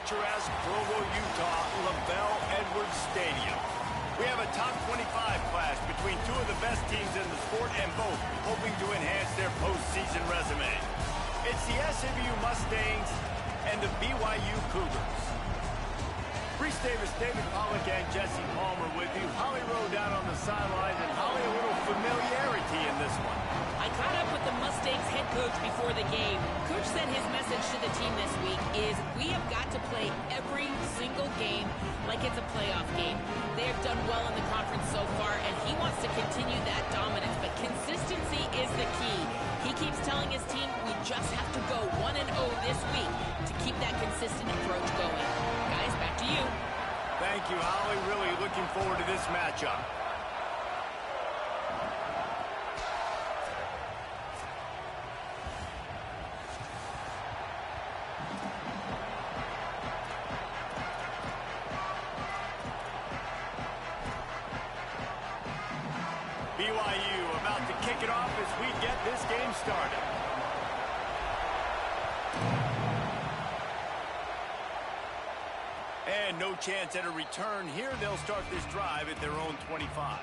picturesque Provo, Utah, LaBelle Edwards Stadium. We have a top 25 clash between two of the best teams in the sport and both hoping to enhance their postseason resume. It's the SMU Mustangs and the BYU Cougars. Reese Davis, David Pollock, and Jesse Palmer with you. Holly Rowe down on the sidelines, and Holly, a little familiarity in this one. I caught up with the Mustangs head coach before the game. Coach said his message to the team this week is we have got to play every single game like it's a playoff game. They have done well in the conference so far, and he wants to continue that dominance, but consistency is the key. He keeps telling his team we just have to go 1-0 this week to keep that consistent approach going. Guys, back to you. Thank you, Holly. Really looking forward to this matchup. BYU about to kick it off as we get this game started. And no chance at a return here. They'll start this drive at their own 25.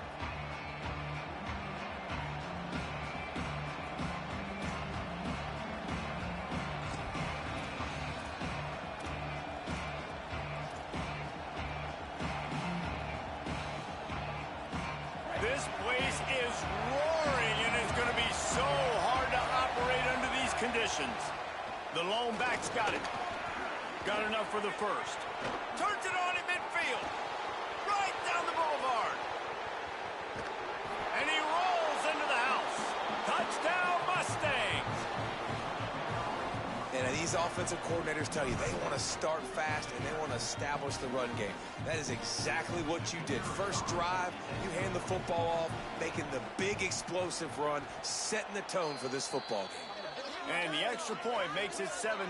This place is roaring, and it's going to be so hard to operate under these conditions. The lone back's got it. Got enough for the first. Turns it on at midfield. Right down the boulevard. And he rolls into the house. Touchdown, Mustangs. And these offensive coordinators tell you they want to start fast and they want to establish the run game. That is exactly what you did. First drive, you hand the football off, making the big explosive run, setting the tone for this football game. And the extra point makes it 7-0.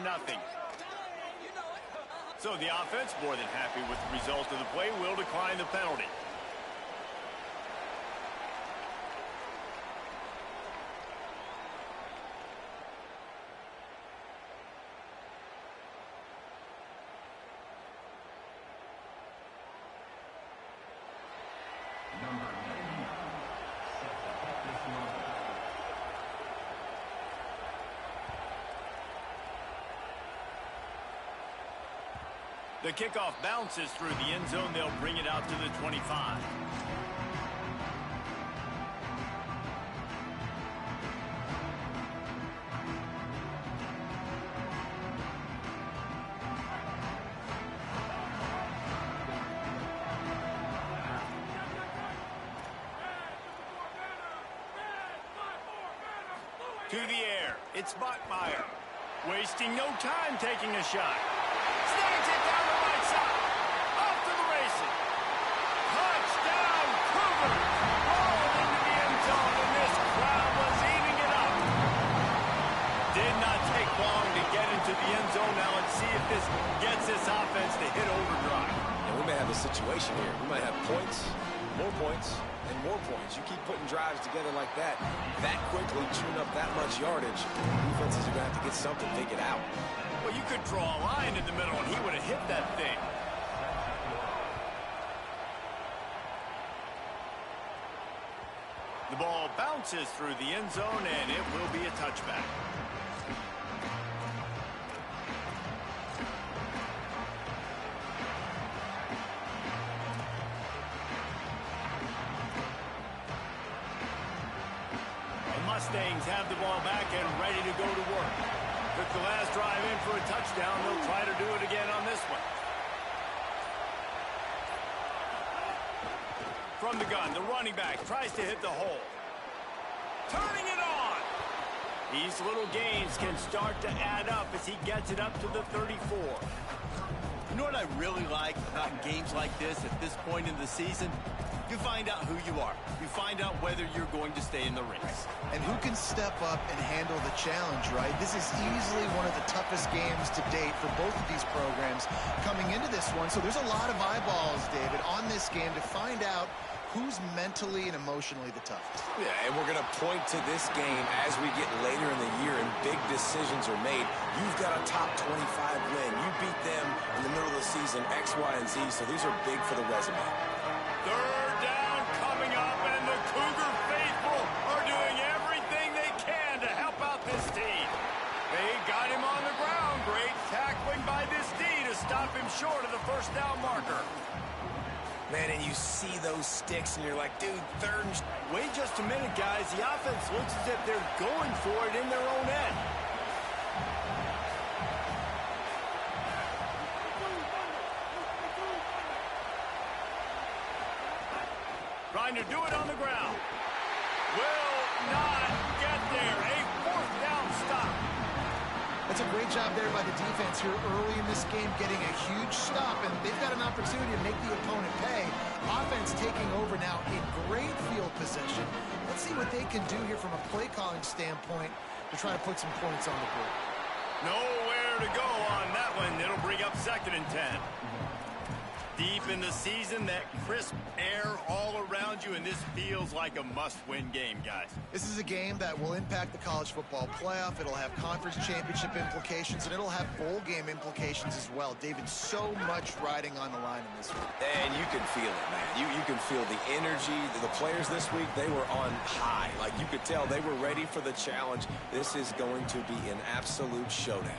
So the offense, more than happy with the result of the play, will decline the penalty. The kickoff bounces through the end zone. They'll bring it out to the 25. To the air. It's Bachmeyer. Wasting no time taking a shot. Snags it down the right side. Off to the races. Touchdown, Cougars. Rolled into the end zone, and this crowd was eating it up. Did not take long to get into the end zone. Now let's see if this gets this offense to hit overdrive. And we may have a situation here. We might have points, and more points. You keep putting drives together like that quickly, chewing up that much yardage, defenses are going to have to get something figured out. Well, you could draw a line in the middle, and he would have hit that thing. The ball bounces through the end zone, and it will be a touchback. The Mustangs have the ball back and ready to go to work. Took the last drive in for a touchdown. They'll try to do it again on this one. From the gun, the running back tries to hit the hole. Turning it on. These little gains can start to add up as he gets it up to the 34. You know what I really like about games like this at this point in the season? You find out who you are. You find out whether you're going to stay in the race. And who can step up and handle the challenge, right? This is easily one of the toughest games to date for both of these programs coming into this one. So there's a lot of eyeballs, David, on this game to find out who's mentally and emotionally the toughest. Yeah, and we're going to point to this game as we get later in the year and big decisions are made. You've got a top 25 win. You beat them in the middle of the season, X, Y, and Z, so these are big for the resume. Third down coming up, and the Cougar faithful are doing everything they can to help out this team. They got him on the ground. Great tackling by this D to stop him short of the first down marker. Man, and you see those sticks, and you're like, dude, third and... Wait just a minute, guys. The offense looks as if they're going for it in their own end. Trying to do it on the ground. Will not get there. A fourth down stop. That's a great job there by the defense here early in this game, getting a huge stop, and they've got an opportunity to make the opponent pay. Offense taking over now in great field position. Let's see what they can do here from a play calling standpoint to try to put some points on the board. Nowhere to go on that one. It'll bring up 2nd and 10. Deep in the season, that crisp air all around you, and this feels like a must-win game, guys. This is a game that will impact the college football playoff. It'll have conference championship implications, and it'll have bowl game implications as well. David, so much riding on the line in this one. And you can feel it, man. You can feel the energy. The players this week, they were on high. Like, you could tell they were ready for the challenge. This is going to be an absolute showdown.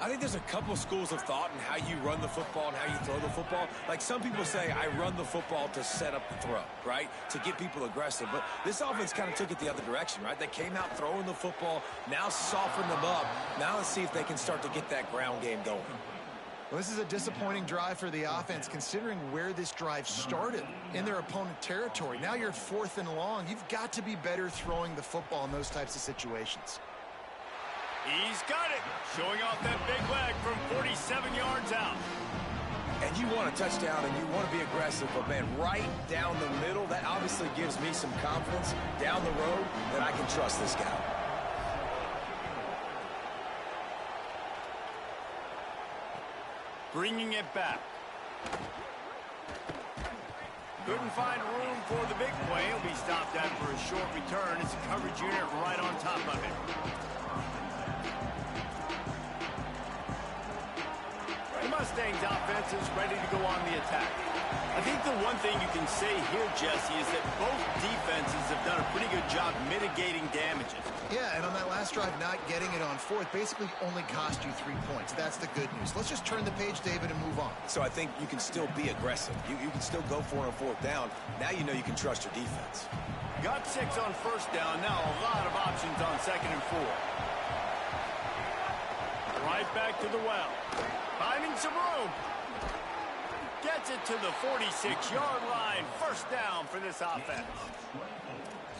I think there's a couple schools of thought in how you run the football and how you throw the football. Like, some people say, I run the football to set up the throw, right? To get people aggressive. But this offense kind of took it the other direction, right? They came out throwing the football, now softened them up. Now let's see if they can start to get that ground game going. Well, this is a disappointing drive for the offense, considering where this drive started, in their opponent territory. Now you're 4th and long. You've got to be better throwing the football in those types of situations. He's got it. Showing off that big leg from 47 yards out. And you want a touchdown and you want to be aggressive, but man, right down the middle, that obviously gives me some confidence down the road that I can trust this guy. Bringing it back. Couldn't find room for the big play. He'll be stopped after a short return. It's a coverage unit right on top of it. The Mustangs offense is ready to go on the attack. I think the one thing you can say here, Jesse, is that both defenses have done a pretty good job mitigating damages. Yeah, and on that last drive, not getting it on 4th basically only cost you 3 points. That's the good news. Let's just turn the page, David, and move on. So I think you can still be aggressive. You can still go for it on 4th down. Now you know you can trust your defense. Got 6 on 1st down. Now a lot of options on 2nd and 4. Right back to the well. Finding some room. Gets it to the 46-yard line. 1st down for this offense.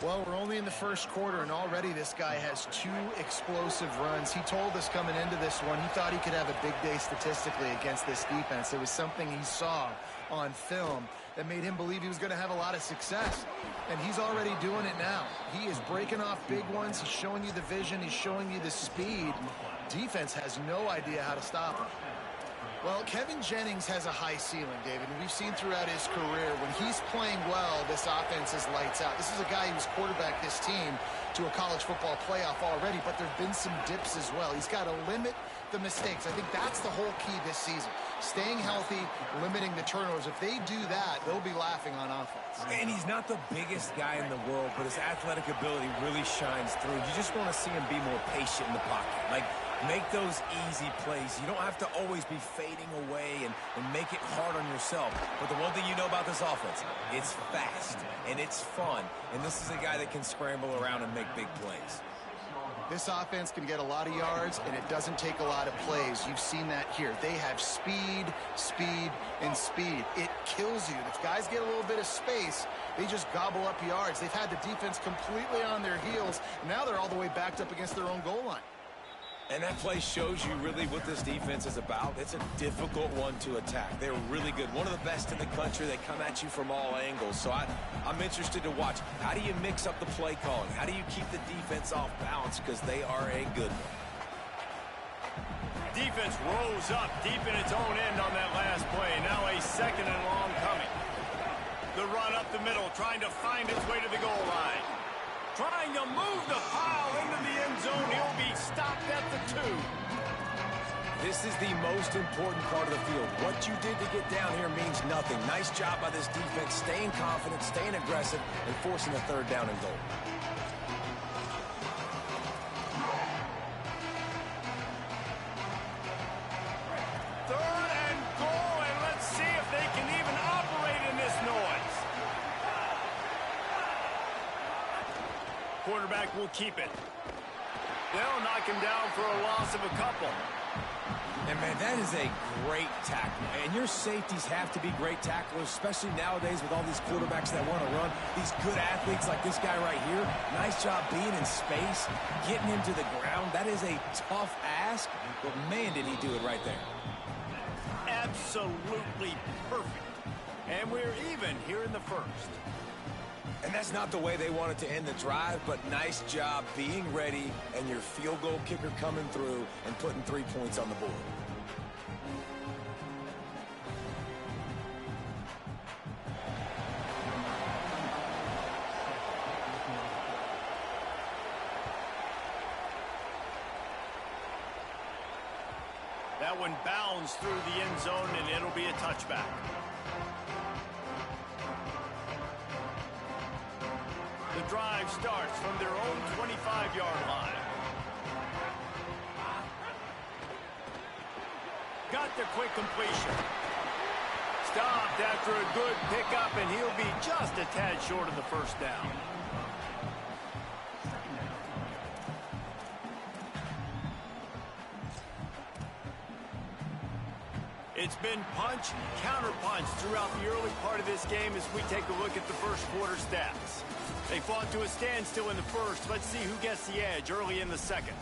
Well, we're only in the 1st quarter, and already this guy has 2 explosive runs. He told us coming into this one he thought he could have a big day statistically against this defense. It was something he saw on film that made him believe he was going to have a lot of success. And he's already doing it now. He is breaking off big ones. He's showing you the vision. He's showing you the speed. Defense has no idea how to stop him. Well, Kevin Jennings has a high ceiling, David, and we've seen throughout his career when he's playing well, this offense is lights out. This is a guy who's quarterbacked this team to a college football playoff already, but there have been some dips as well. He's got to limit the mistakes. I think that's the whole key this season. Staying healthy, limiting the turnovers. If they do that, they'll be laughing on offense. And he's not the biggest guy in the world, but his athletic ability really shines through. You just want to see him be more patient in the pocket. Like, make those easy plays. You don't have to always be fading away and make it hard on yourself. But the one thing you know about this offense, it's fast and it's fun. And this is a guy that can scramble around and make big plays. This offense can get a lot of yards, and it doesn't take a lot of plays. You've seen that here. They have speed, speed, and speed. It kills you. If guys get a little bit of space, they just gobble up yards. They've had the defense completely on their heels. Now they're all the way backed up against their own goal line. And that play shows you really what this defense is about. It's a difficult one to attack. They're really good. One of the best in the country. They come at you from all angles. So I'm interested to watch. How do you mix up the play calling? How do you keep the defense off balance? Because they are a good one. Defense rose up deep in its own end on that last play. Now a 2nd and long coming. The run up the middle, trying to find its way to the goal line. Trying to move the pile into the end zone. He'll be stopped at the 2. This is the most important part of the field. What you did to get down here means nothing. Nice job by this defense, staying confident, staying aggressive, and forcing a 3rd down and goal. Quarterback will keep it. They'll knock him down for a loss of a couple. And, man, that is a great tackle. And your safeties have to be great tacklers, especially nowadays with all these quarterbacks that want to run. These good athletes like this guy right here. Nice job being in space, getting him to the ground. That is a tough ask, but, man, did he do it right there. Absolutely perfect. And we're even here in the first. And that's not the way they wanted to end the drive, but nice job being ready and your field goal kicker coming through and putting 3 points on the board. That one bounds through the end zone, and it'll be a touchback. The drive starts from their own 25-yard line. Got the quick completion. Stopped after a good pickup, and he'll be just a tad short of the 1st down. It's been punch, counter-punch throughout the early part of this game as we take a look at the first quarter stats. They fought to a standstill in the first. Let's see who gets the edge early in the second.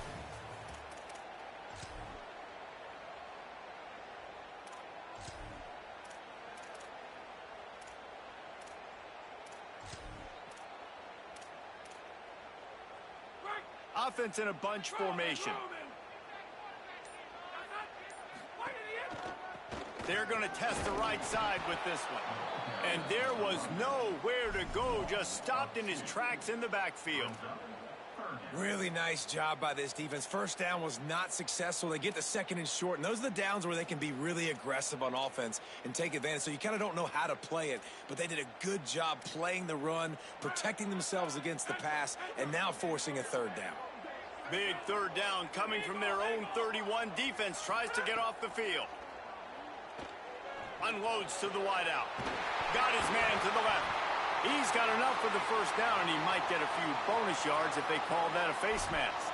Offense in a bunch formation. They're going to test the right side with this one. And there was nowhere to go, just stopped in his tracks in the backfield. Really nice job by this defense. 1st down was not successful. They get the 2nd and short, and those are the downs where they can be really aggressive on offense and take advantage. So you kind of don't know how to play it, but they did a good job playing the run, protecting themselves against the pass, and now forcing a 3rd down. Big 3rd down coming from their own 31. Defense tries to get off the field. Unloads to the wideout. Got his man to the left. He's got enough for the 1st down, and he might get a few bonus yards if they call that a face mask.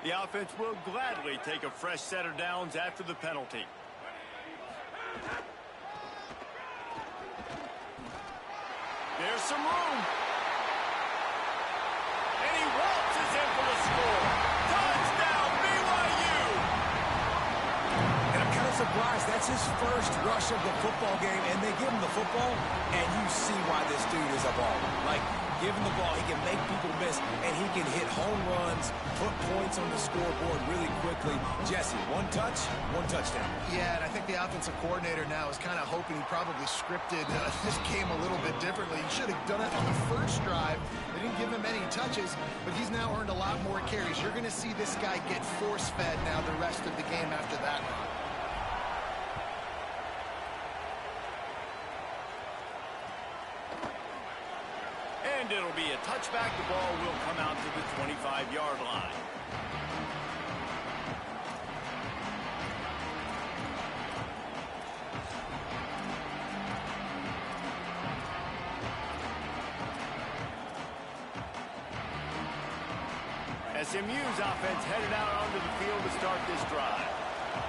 The offense will gladly take a fresh set of downs after the penalty. There's some room. And he waltzes in for the score. Touchdown, BYU! And I'm kind of surprised. That's his first rush of the football game, and they give him the football, and you see why this dude is a baller. Like, give him the ball, he can make people miss, and he can hit home runs, put points on the scoreboard really quickly. Jesse, 1 touch, 1 touchdown. Yeah, and I think the offensive coordinator now is kind of hoping he probably scripted this game a little bit differently. He should have done it on the first drive. They didn't give him any touches, but he's now earned a lot more carries. You're going to see this guy get force-fed now the rest of the game after that run. And it'll be a touchback. The ball will come out to the 25-yard line. SMU's offense headed out onto the field to start this drive.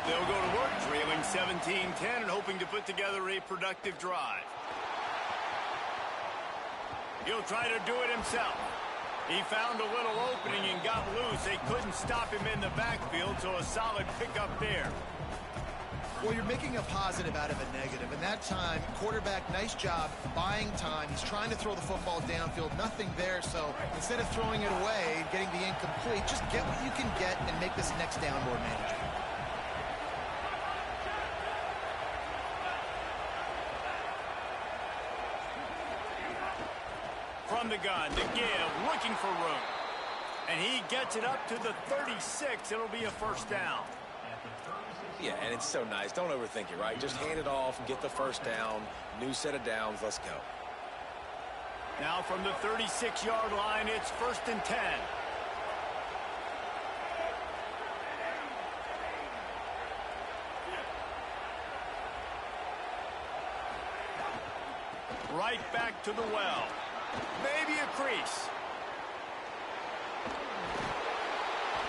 They'll go to work trailing 17-10 and hoping to put together a productive drive. He'll try to do it himself. He found a little opening and got loose. They couldn't stop him in the backfield, so a solid pickup there. Well, you're making a positive out of a negative. And that time, quarterback, nice job buying time. He's trying to throw the football downfield. Nothing there. So instead of throwing it away and getting the incomplete, just get what you can get and make this next down more manageable. From the gun, the give, looking for room. And he gets it up to the 36. It'll be a first down. Yeah, and it's so nice. Don't overthink it, right? Just hand it off and get the first down. New set of downs. Let's go. Now from the 36-yard line, it's 1st and 10. Right back to the well. Maybe a crease.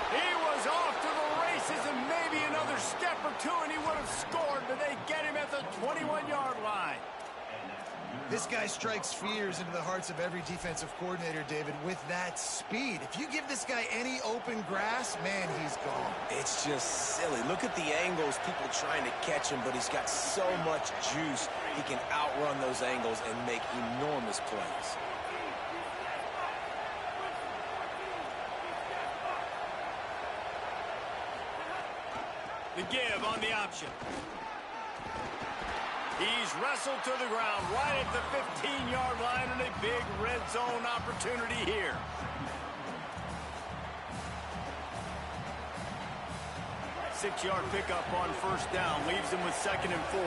He was off to the races and maybe another step or two and he would have scored, but they get him at the 21-yard line. This guy strikes fears into the hearts of every defensive coordinator, David, with that speed. If you give this guy any open grass, man, he's gone. It's just silly. Look at the angles, people trying to catch him, but he's got so much juice. He can outrun those angles and make enormous plays. The give on the option. He's wrestled to the ground right at the 15-yard line and a big red zone opportunity here. Six-yard pickup on first down leaves him with 2nd and 4.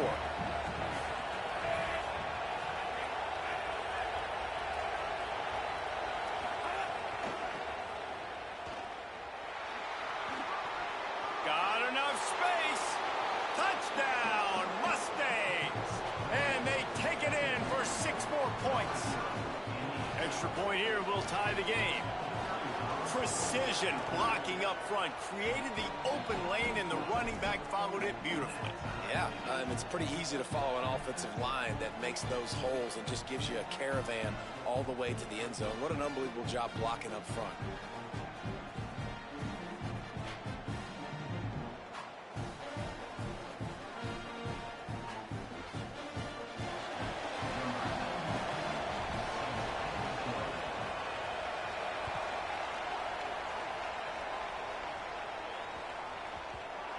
Got enough space. Touchdown, Mustangs. And they take it in for 6 more points. Extra point here will tie the game. Precision blocking up front created the open lane, and the running back followed it beautifully. Yeah, it's pretty easy to follow an offensive line that makes those holes and just gives you a caravan all the way to the end zone. What an unbelievable job blocking up front.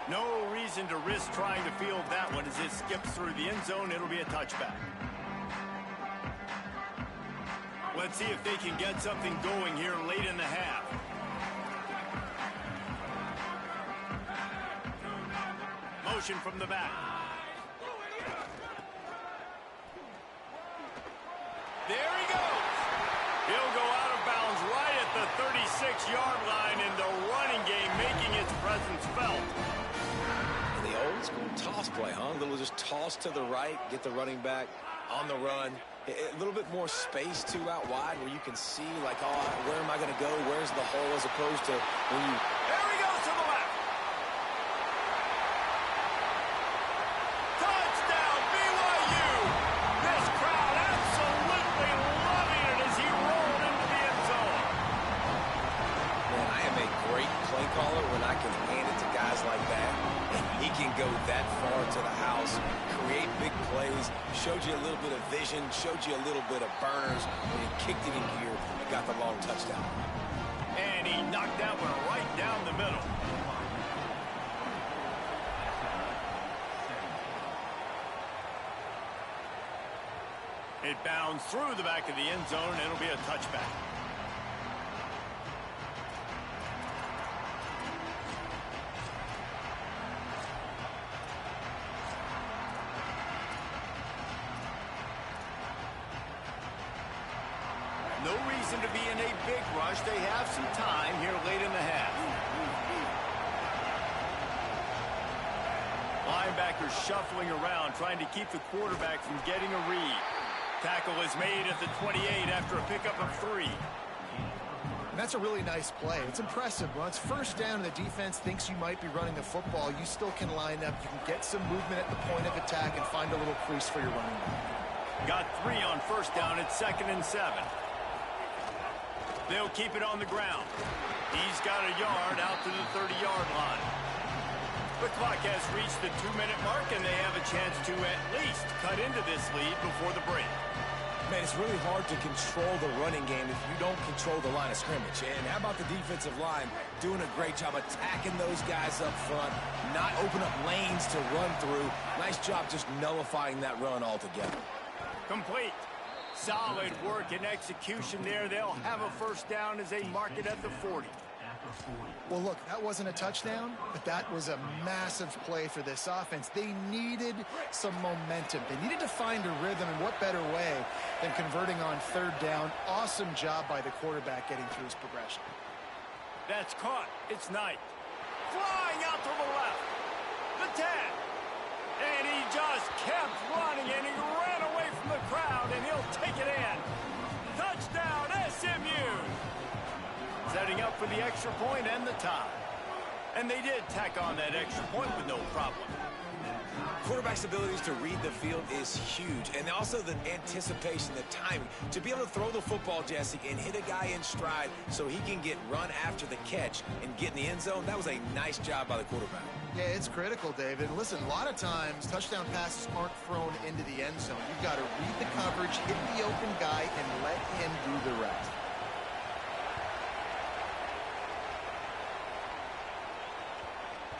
No reason to risk trying to field that one as it skips through the end zone. It'll be a touchback. Let's see if they can get something going here late in the half. Motion from the back. There he goes. He'll go out of bounds right at the 36-yard line, and the running game making its presence felt. Old school toss play, huh? A little just toss to the right, get the running back on the run. A little bit more space, too, out wide where you can see, like, oh, where am I going to go? Where's the hole? As opposed to when you... There he goes to the left. Touchdown, BYU. This crowd absolutely loving it as he rolled into the end zone. Man, I am a great play caller when I can hand it to guys like that. He can go that far to the house, create big plays, showed you a little bit of vision, showed you a little bit of burners, and he kicked it in gear and got the long touchdown. And he knocked that one right down the middle. It bounds through the back of the end zone, and it'll be a touchback. No reason to be in a big rush. They have some time here late in the half. Linebackers shuffling around, trying to keep the quarterback from getting a read. Tackle is made at the 28 after a pickup of 3. And that's a really nice play. It's impressive. Well, it's first down and the defense thinks you might be running the football. You still can line up. You can get some movement at the point of attack and find a little crease for your running back. Got 3 on first down. It's 2nd and 7. They'll keep it on the ground. He's got a yard out to the 30-yard line. The clock has reached the 2-minute mark, and they have a chance to at least cut into this lead before the break. Man, it's really hard to control the running game if you don't control the line of scrimmage. And how about the defensive line doing a great job attacking those guys up front, not open up lanes to run through. Nice job just nullifying that run altogether. Complete. Solid work and execution there. They'll have a first down as they mark it at the 40. Well, look, that wasn't a touchdown, but that was a massive play for this offense. They needed some momentum. They needed to find a rhythm, and what better way than converting on third down. Awesome job by the quarterback getting through his progression. That's caught. It's Knight. Flying out to the left. The 10. And he just kept running, and he ran away from the crowd, and he'll take it in. Touchdown, SMU! Setting up for the extra point and the tie. And they did tack on that extra point with no problem. Quarterback's abilities to read the field is huge, and also the anticipation, the timing. To be able to throw the football, Jesse, and hit a guy in stride so he can get run after the catch and get in the end zone, that was a nice job by the quarterback. Yeah, it's critical, David. Listen, a lot of times touchdown passes aren't thrown into the end zone. You've got to read the coverage, hit the open guy, and let him do the rest.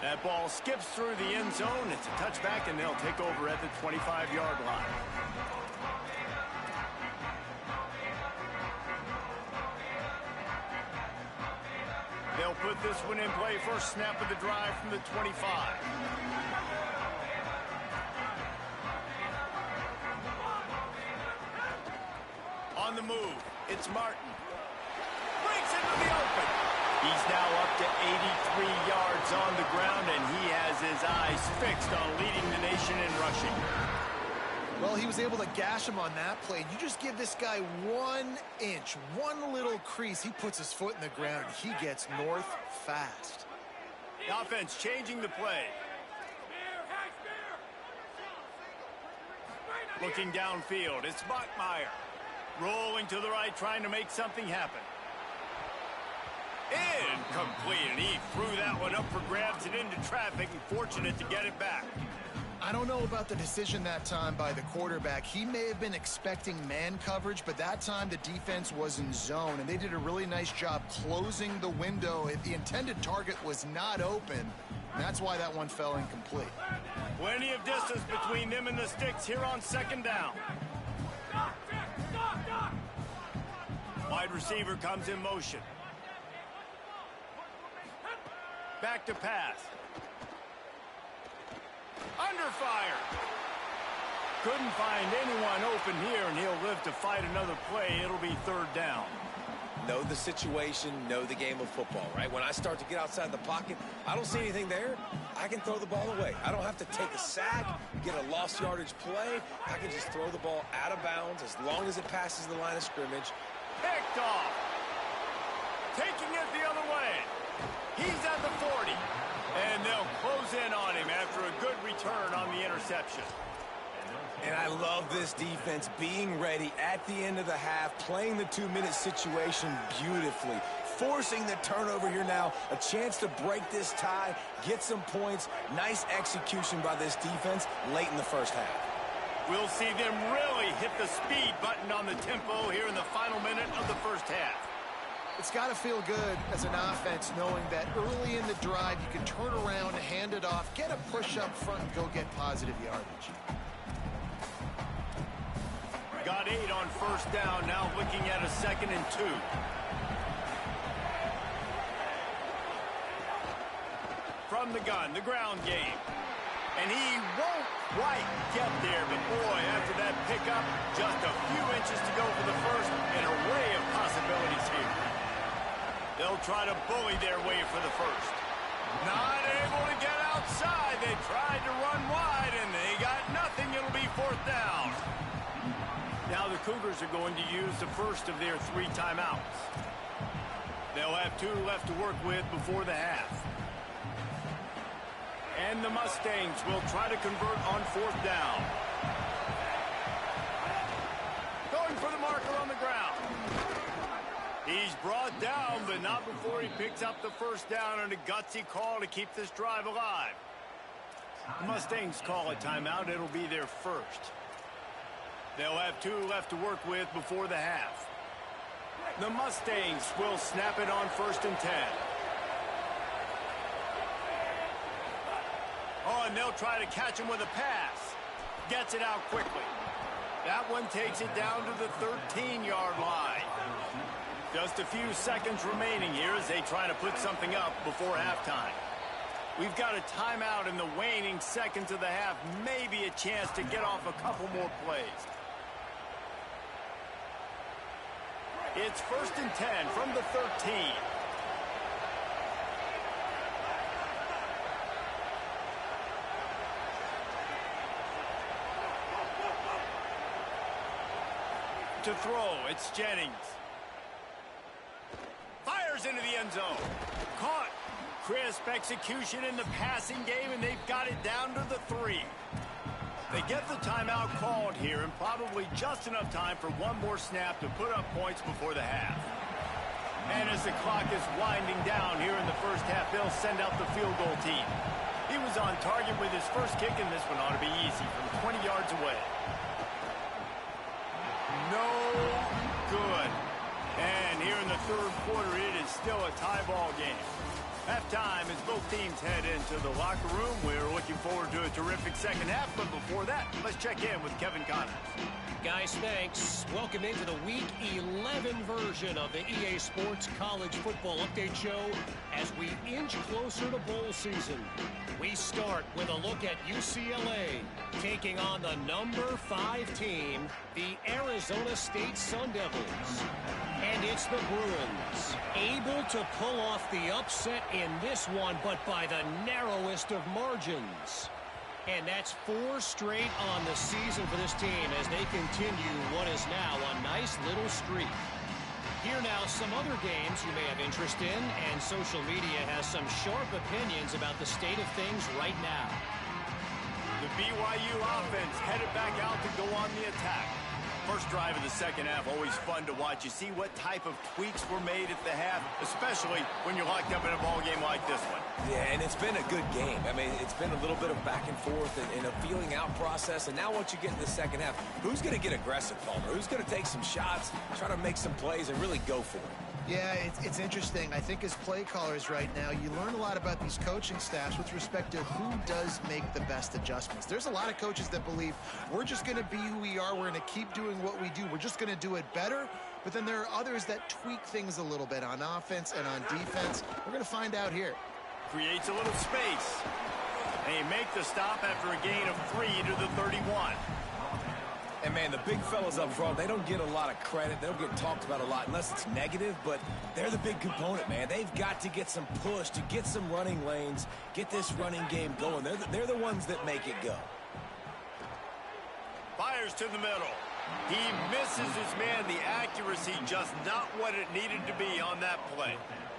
That ball skips through the end zone. It's a touchback, and they'll take over at the 25-yard line. They'll put this one in play. First snap of the drive from the 25. On the move, it's Martin. Breaks into the open. He's now up to 83 yards on the ground, and he has his eyes fixed on leading the nation in rushing. Well, he was able to gash him on that play. You just give this guy 1 inch, one little crease. He puts his foot in the ground, and he gets north fast. The offense changing the play. Looking downfield, it's Bachmeier. Rolling to the right, trying to make something happen. Incomplete, and he threw that one up for grabs and into traffic, and fortunate to get it back. I don't know about the decision that time by the quarterback. He may have been expecting man coverage, but that time the defense was in zone, and they did a really nice job closing the window. If the intended target was not open, and that's why that one fell incomplete. Plenty of distance between them and the sticks here on second down. Wide receiver comes in motion. Back to pass. Under fire. Couldn't find anyone open here, and he'll live to fight another play. It'll be third down. Know the situation, know the game of football, right? When I start to get outside the pocket, I don't see anything there. I can throw the ball away. I don't have to take a sack, get a lost yardage play. I can just throw the ball out of bounds as long as it passes the line of scrimmage. Picked off. Taking it the other way. He's at the 40. And they'll close in on him after a good return on the interception. And I love this defense being ready at the end of the half, playing the 2-minute situation beautifully, forcing the turnover here now, a chance to break this tie, get some points. Nice execution by this defense late in the first half. We'll see them really hit the speed button on the tempo here in the final minute of the first half. It's got to feel good as an offense knowing that early in the drive you can turn around, hand it off, get a push up front, and go get positive yardage. Got 8 on first down, now looking at a 2nd and 2. From the gun, the ground game. And he won't quite get there, but boy, after that pickup, just a few inches to go for the first, an array of possibilities here. They'll try to bully their way for the first. Not able to get outside. They tried to run wide, and they got nothing. It'll be fourth down. Now the Cougars are going to use the first of their 3 timeouts. They'll have 2 left to work with before the half. And the Mustangs will try to convert on fourth down. Going for the marker on the ground. He's brought down, but not before he picks up the first down, and a gutsy call to keep this drive alive. The Mustangs call a timeout. It'll be their first. They'll have 2 left to work with before the half. The Mustangs will snap it on 1st and 10. Oh, and they'll try to catch him with a pass. Gets it out quickly. That one takes it down to the 13-yard line. Just a few seconds remaining here as they try to put something up before halftime. We've got a timeout in the waning seconds of the half. Maybe a chance to get off a couple more plays. It's 1st and 10 from the 13. To throw, it's Jennings. Fires into the end zone. Caught. Crisp execution in the passing game, and they've got it down to the 3. They get the timeout called here, and probably just enough time for one more snap to put up points before the half. And as the clock is winding down here in the first half, they'll send out the field goal team. He was on target with his first kick, and this one ought to be easy from 20 yards away. No good. And here in the third quarter, it is still a tie ball game. Halftime as both teams head into the locker room. We're looking forward to a terrific second half, but before that, let's check in with Kevin Connors. Guys, thanks. Welcome into the Week 11 version of the EA Sports College Football Update Show as we inch closer to bowl season. We start with a look at UCLA taking on the number 5 team, the Arizona State Sun Devils. And it's the Bruins, able to pull off the upset in this one, but by the narrowest of margins. And that's 4 straight on the season for this team as they continue what is now a nice little streak. Here now some other games you may have interest in, and social media has some sharp opinions about the state of things right now. The BYU offense headed back out to go on the attack. First drive of the second half, always fun to watch. You see what type of tweaks were made at the half, especially when you're locked up in a ball game like this one. Yeah, and it's been a good game. I mean, it's been a little bit of back and forth and a feeling out process. And now once you get in the second half, who's going to get aggressive, Palmer? Who's going to take some shots, try to make some plays, and really go for it? Yeah, it's interesting. I think as play callers right now, you learn a lot about these coaching staffs with respect to who does make the best adjustments. There's a lot of coaches that believe we're just going to be who we are. We're going to keep doing what we do. We're just going to do it better. But then there are others that tweak things a little bit on offense and on defense. We're going to find out here. Creates a little space. They make the stop after a gain of 3 to the 31. And, man, the big fellas up front, they don't get a lot of credit. They don't get talked about a lot unless it's negative, but they're the big component, man. They've got to get some push, to get some running lanes, get this running game going. They're the ones that make it go. Fires to the middle. He misses his man. The accuracy just not what it needed to be on that play.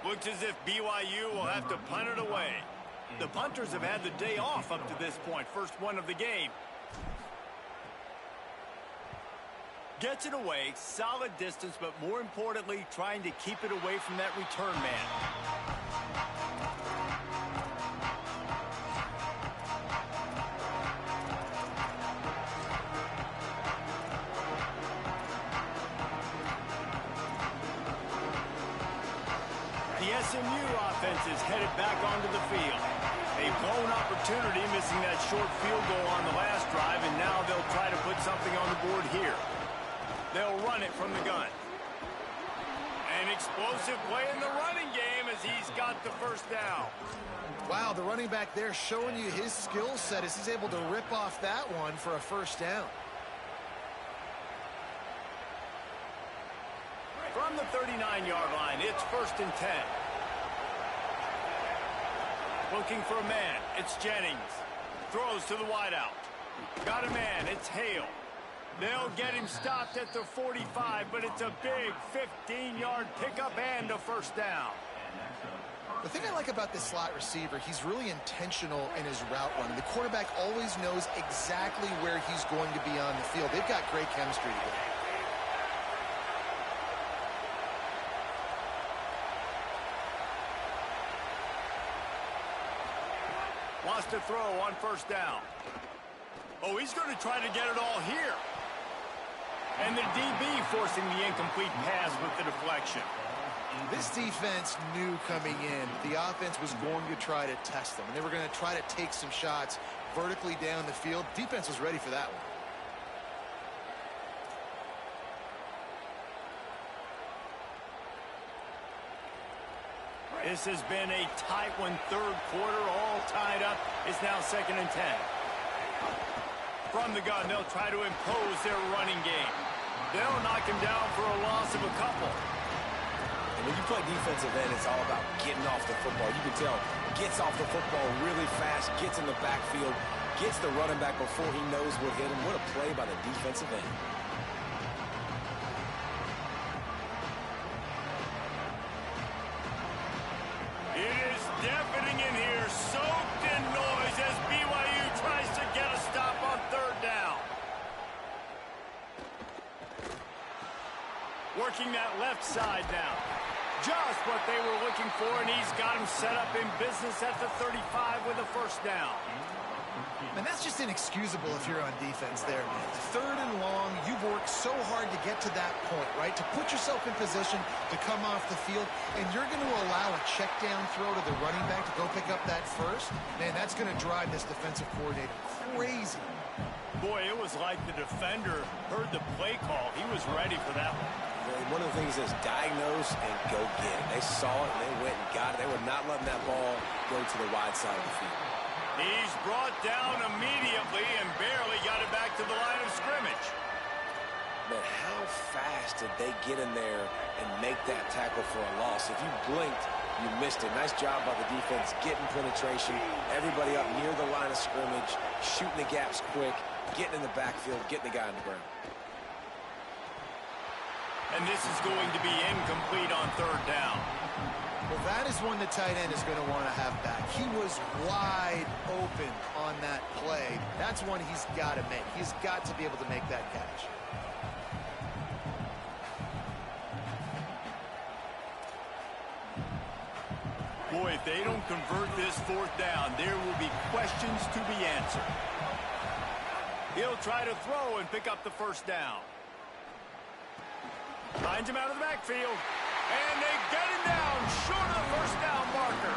Looks as if BYU will have to punt it away. The punters have had the day off up to this point. First one of the game. Gets it away, solid distance, but more importantly, trying to keep it away from that return man. The SMU offense is headed back onto the field. A blown opportunity, missing that short field goal on the last drive, and now they'll try to put something on the board here. They'll run it from the gun. An explosive play in the running game as he's got the first down. Wow, the running back there showing you his skill set as he's able to rip off that one for a first down. From the 39-yard line, it's 1st and 10. Looking for a man, it's Jennings. Throws to the wideout. Got a man, it's Hale. They'll get him stopped at the 45, but it's a big 15-yard pickup and a first down. The thing I like about this slot receiver, he's really intentional in his route running. The quarterback always knows exactly where he's going to be on the field. They've got great chemistry together. Wants to throw on first down. Oh, he's going to try to get it all here. And the DB forcing the incomplete pass with the deflection. This defense knew coming in the offense was going to try to test them, and they were going to try to take some shots vertically down the field. Defense was ready for that one. This has been a tight one, third quarter, all tied up. It's now 2nd and 10. From the gun, they'll try to impose their running game. They'll knock him down for a loss of a couple. And when you play defensive end, it's all about getting off the football. You can tell, gets off the football really fast, gets in the backfield, gets the running back before he knows what hit him. What a play by the defensive end. It is deafening in here, soaked in noise as BYU tries to get a stop on third down. Working that left side now. Just what they were looking for, and he's got him set up in business at the 35 with a first down. And that's just inexcusable if you're on defense there, man. 3rd and long, you've worked so hard to get to that point, right? To put yourself in position to come off the field, and you're going to allow a check down throw to the running back to go pick up that first. Man, that's going to drive this defensive coordinator crazy. Boy, it was like the defender heard the play call. He was ready for that one. One of the things is diagnose and go get it. They saw it and they went and got it. They were not letting that ball go to the wide side of the field. He's brought down immediately and barely got it back to the line of scrimmage. But how fast did they get in there and make that tackle for a loss? If you blinked, you missed it. Nice job by the defense getting penetration. Everybody up near the line of scrimmage, shooting the gaps quick, getting in the backfield, getting the guy on the ground. And this is going to be incomplete on third down. Well, that is one the tight end is going to want to have back. He was wide open on that play. That's one he's got to make. He's got to be able to make that catch. Boy, if they don't convert this fourth down, there will be questions to be answered. He'll try to throw and pick up the first down. Finds him out of the backfield. And they get him down short of the first down marker.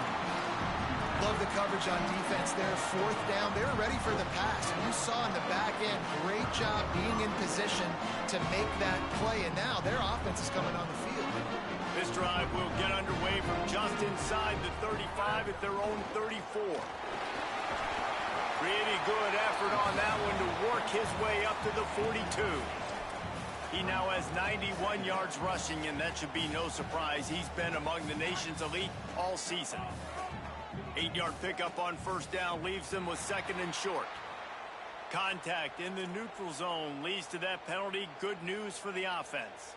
Love the coverage on defense there. 4th down. They were ready for the pass. And you saw in the back end, great job being in position to make that play. And now their offense is coming on the field. This drive will get underway from just inside the 35 at their own 34. Pretty good effort on that one to work his way up to the 42. He now has 91 yards rushing, and that should be no surprise. He's been among the nation's elite all season. 8-yard pickup on first down leaves them with 2nd and short. Contact in the neutral zone leads to that penalty. Good news for the offense.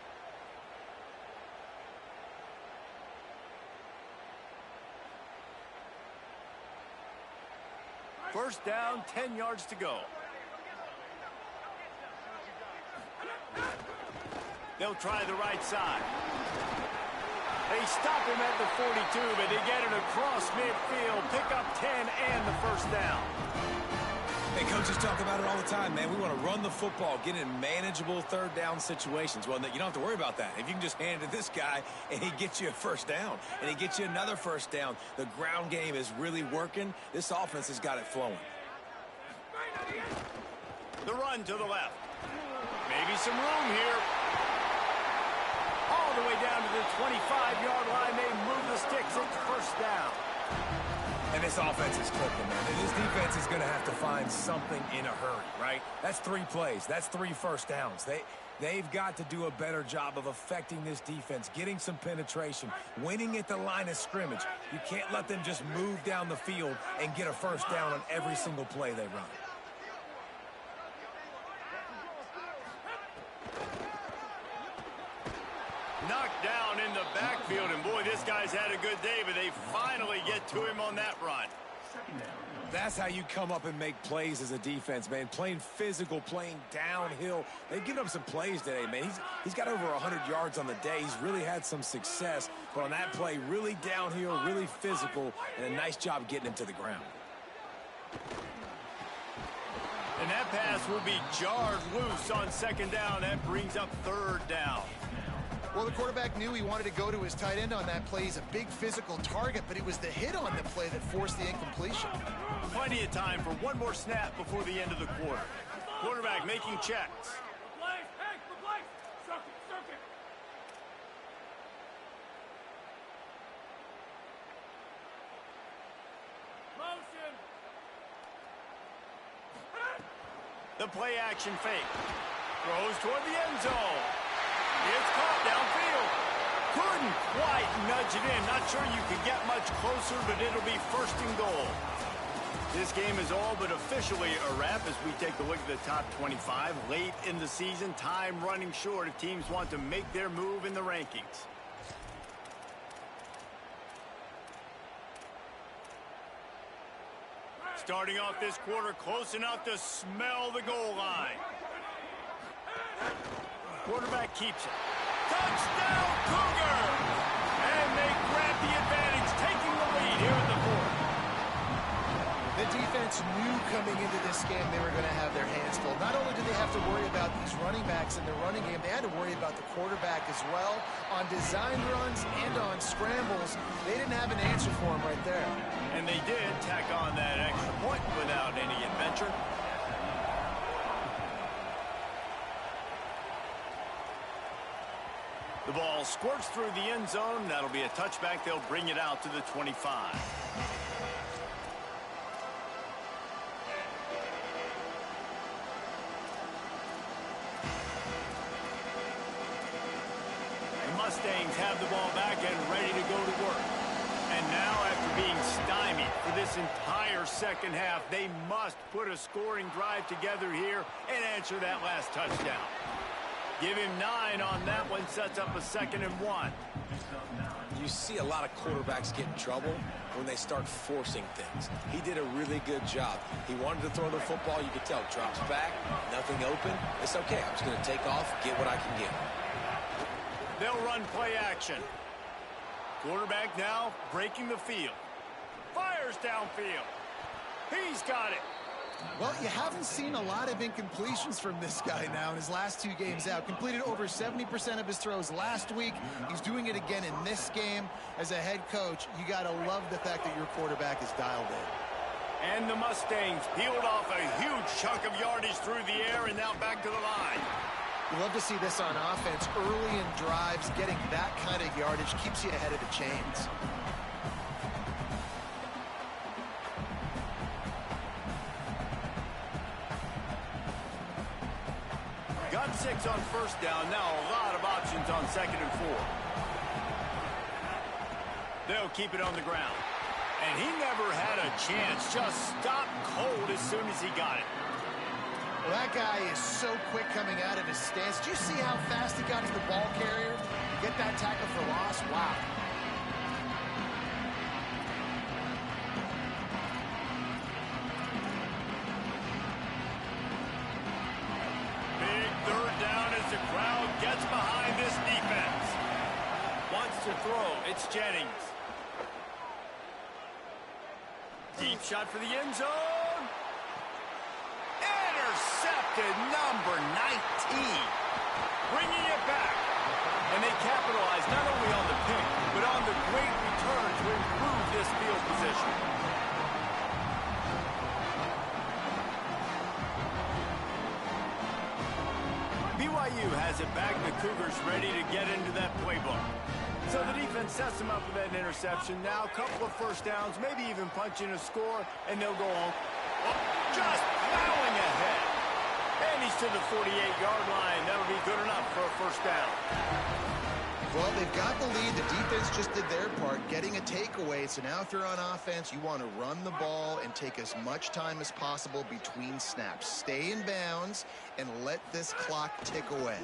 First down, 10 yards to go. They'll try the right side. They stop him at the 42, but they get it across midfield. Pick up 10 and the first down. Hey, coaches talk about it all the time, man. We want to run the football, get in manageable third down situations. Well, you don't have to worry about that. If you can just hand it to this guy and he gets you a first down and he gets you another first down, the ground game is really working. This offense has got it flowing. The run to the left. Maybe some room here. All the way down to the 25-yard line. They move the sticks. It's first down. And this offense is clicking, man. And this defense is going to have to find something in a hurry, right? That's 3 plays. That's 3 first downs. They've got to do a better job of affecting this defense, getting some penetration, winning at the line of scrimmage. You can't let them just move down the field and get a first down on every single play they run. Knocked down in the backfield, and boy, this guy's had a good day, but they finally get to him on that run. That's how you come up and make plays as a defense, man. Playing physical, playing downhill. They've given up some plays today, man. He's got over 100 yards on the day. He's really had some success, but on that play, really downhill, really physical, and a nice job getting him to the ground. And that pass will be jarred loose on second down. That brings up third down. Well, the quarterback knew he wanted to go to his tight end on that play. He's a big physical target, but it was the hit on the play that forced the incompletion. Plenty of time for one more snap before the end of the quarter. Quarterback making checks. The play action fake. Throws toward the end zone. It's caught downfield. Couldn't quite nudge it in. Not sure you could get much closer, but it'll be first and goal. This game is all but officially a wrap as we take a look at the top 25. Late in the season, time running short if teams want to make their move in the rankings. Starting off this quarter close enough to smell the goal line. Quarterback keeps it. Touchdown, Cougar! And they grab the advantage, taking the lead here in the fourth. The defense knew coming into this game they were going to have their hands full. Not only did they have to worry about these running backs in the running game, they had to worry about the quarterback as well. On design runs and on scrambles, they didn't have an answer for him right there. And they did tack on that extra point without any adventure. The ball squirts through the end zone. That'll be a touchback. They'll bring it out to the 25. The Mustangs have the ball back and ready to go to work. And now, after being stymied for this entire second half, they must put a scoring drive together here and answer that last touchdown. Give him 9 on that one, sets up a 2nd and 1. You see a lot of quarterbacks get in trouble when they start forcing things. He did a really good job. He wanted to throw the football. You could tell. Drops back, nothing open. It's okay. I'm just going to take off, get what I can get. They'll run play action. Quarterback now breaking the field. Fires downfield. He's got it. Well, you haven't seen a lot of incompletions from this guy now in his last 2 games out. Completed over 70% of his throws last week. He's doing it again in this game. As a head coach, you got to love the fact that your quarterback is dialed in. And the Mustangs peeled off a huge chunk of yardage through the air and now back to the line. You love to see this on offense. Early in drives, getting that kind of yardage keeps you ahead of the chains. Got 6 on first down. Now a lot of options on 2nd and 4. They'll keep it on the ground. And he never had a chance. Just stopped cold as soon as he got it. Well, that guy is so quick coming out of his stance. Did you see how fast he got to the ball carrier? Get that tackle for loss? Wow. Big third down as the crowd gets behind this defense. Wants to throw. It's Jennings. Deep shot for the end zone. Intercepted, number 19. Bringing it back. And they capitalize not only on the pick, but on the great return to improve this field position. BYU has it back. The Cougars ready to get into that playbook. So the defense sets them up with that interception. Now a couple of first downs, maybe even punch in a score, and they'll go home. Oh, just plowing ahead. And he's to the 48-yard line. That'll be good enough for a first down. Well, they've got the lead. The defense just did their part, getting a takeaway. So now if you're on offense, you want to run the ball and take as much time as possible between snaps. Stay in bounds and let this clock tick away.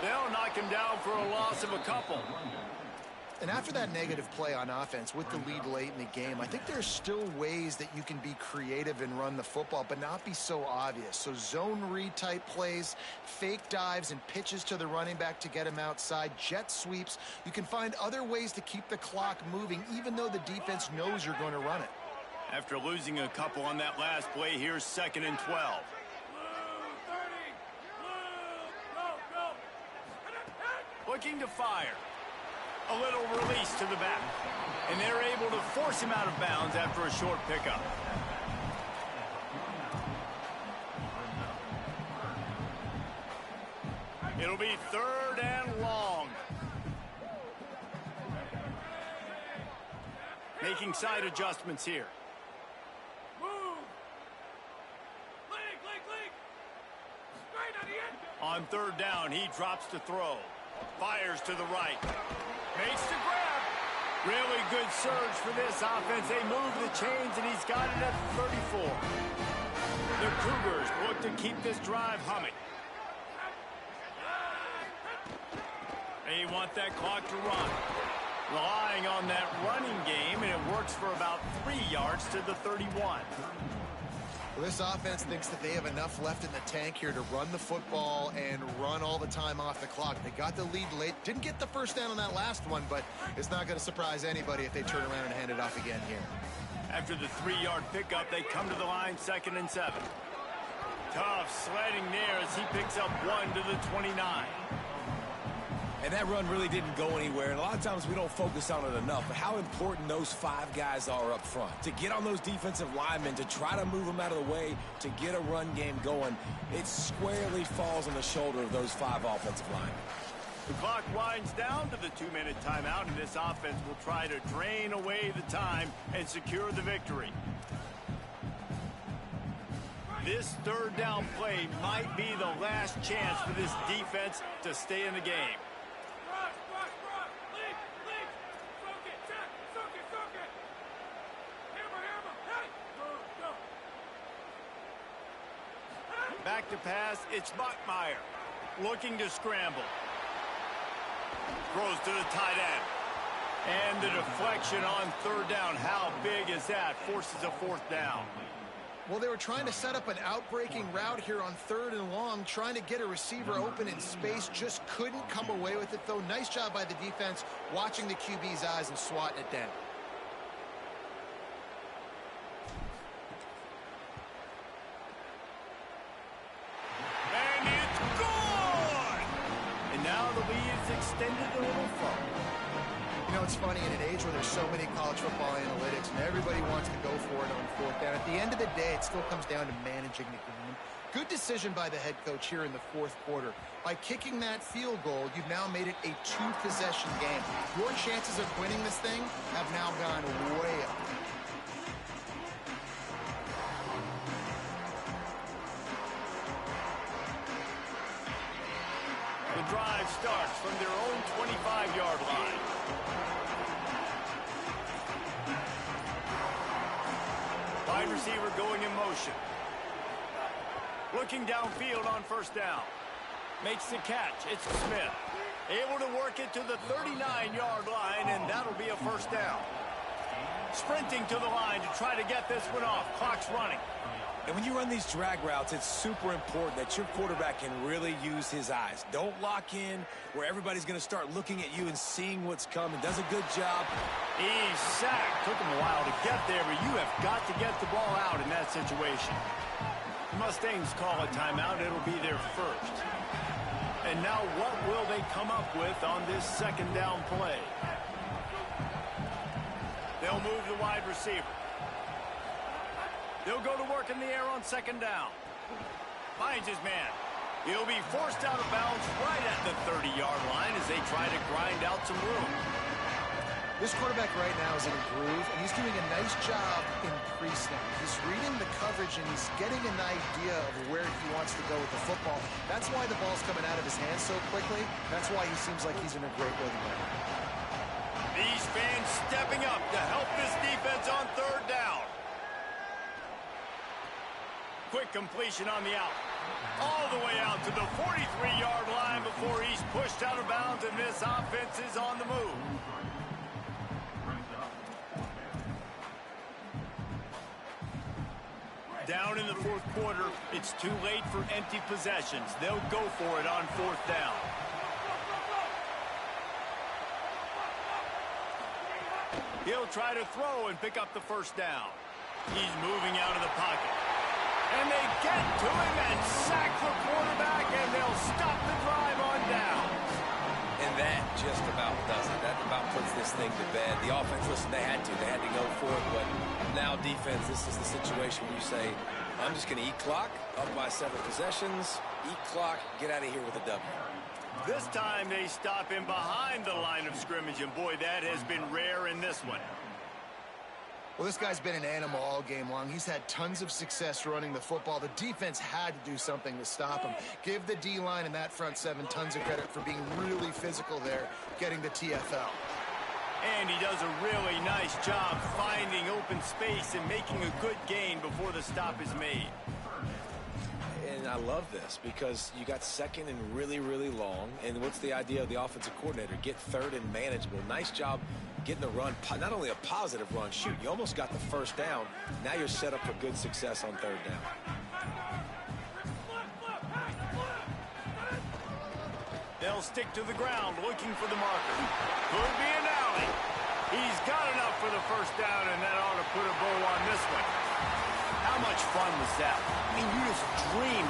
They'll knock him down for a loss of a couple. And after that negative play on offense with the lead late in the game, I think there's still ways that you can be creative and run the football, but not be so obvious. So zone read type plays, fake dives and pitches to the running back to get him outside, jet sweeps. You can find other ways to keep the clock moving, even though the defense knows you're going to run it. After losing a couple on that last play, here's 2nd and 12. Looking to fire. A little release to the back. And they're able to force him out of bounds after a short pickup. It'll be 3rd and long. Making side adjustments here. On 3rd down, he drops to throw. Fires to the right. Makes the grab. Really good surge for this offense. They move the chains, and he's got it at 34. The Cougars look to keep this drive humming. They want that clock to run. Relying on that running game, and it works for about 3 yards to the 31. Well, this offense thinks that they have enough left in the tank here to run the football and run all the time off the clock. They got the lead late. Didn't get the first down on that last one, but it's not going to surprise anybody if they turn around and hand it off again here. After the 3-yard pickup, they come to the line 2nd and 7. Tough sledding there as he picks up 1 to the 29. And that run really didn't go anywhere. And a lot of times we don't focus on it enough. But how important those 5 guys are up front. To get on those defensive linemen, to try to move them out of the way, to get a run game going, it squarely falls on the shoulder of those 5 offensive linemen. The clock winds down to the 2-minute timeout, and this offense will try to drain away the time and secure the victory. This 3rd down play might be the last chance for this defense to stay in the game. Back to pass, it's Buckmeyer. Looking to scramble. Throws to the tight end. And the deflection on 3rd down. How big is that? Forces a 4th down. Well, they were trying to set up an outbreaking route here on 3rd and long, trying to get a receiver open in space. Just couldn't come away with it, though. Nice job by the defense, watching the QB's eyes and swatting it down. And it's gone! And now the lead is extended a little further. You know, it's funny, in an age where there's so many college football analytics and everybody wants to go for it on 4th down, at the end of the day, it still comes down to managing the game. Good decision by the head coach here in the 4th quarter. By kicking that field goal, you've now made it a 2-possession game. Your chances of winning this thing have now gone way up. The drive starts from their own 25-yard line. Wide receiver going in motion. Looking downfield on 1st down. Makes the catch. It's Smith. Able to work it to the 39-yard line, and that'll be a 1st down. Sprinting to the line to try to get this one off. Clock's running. And when you run these drag routes, it's super important that your quarterback can really use his eyes. Don't lock in where everybody's going to start looking at you and seeing what's coming. Does a good job. He's sacked. Took him a while to get there, but you have got to get the ball out in that situation. The Mustangs call a timeout. It'll be their 1st. And now what will they come up with on this 2nd down play? They'll move the wide receiver. They'll go to work in the air on 2nd down. Finds his man. He'll be forced out of bounds right at the 30-yard line as they try to grind out some room. This quarterback right now is in a groove, and he's doing a nice job in pre-snap. He's reading the coverage, and he's getting an idea of where he wants to go with the football. That's why the ball's coming out of his hands so quickly. That's why he seems like he's in a great rhythm right now. These fans stepping up to help this defense on 3rd down. Quick completion on the out. All the way out to the 43-yard line before he's pushed out of bounds, and this offense is on the move. Down in the 4th quarter, it's too late for empty possessions. They'll go for it on 4th down. He'll try to throw and pick up the 1st down. He's moving out of the pocket. And they get to him and sack the quarterback, and they'll stop the drive on down. And that just about does it. That about puts this thing to bed. The offense, listen, they had to go for it. But now defense, this is the situation where you say, I'm just going to eat clock, up by 7 possessions, eat clock, get out of here with a W. This time they stop him behind the line of scrimmage, and boy, that has been rare in this one. Well, this guy's been an animal all game long. He's had tons of success running the football. The defense had to do something to stop him. Give the D-line and that front 7 tons of credit for being really physical there, getting the TFL. And he does a really nice job finding open space and making a good gain before the stop is made. And I love this because you got second and really, really long. And what's the idea of the offensive coordinator? Get third and manageable. Nice job getting the run, not only a positive run, shoot, you almost got the first down. Now you're set up for good success on 3rd down. They'll stick to the ground looking for the marker. Could be an alley. He's got enough for the first down, and that ought to put a bow on this one. How much fun was that? I mean, you just dream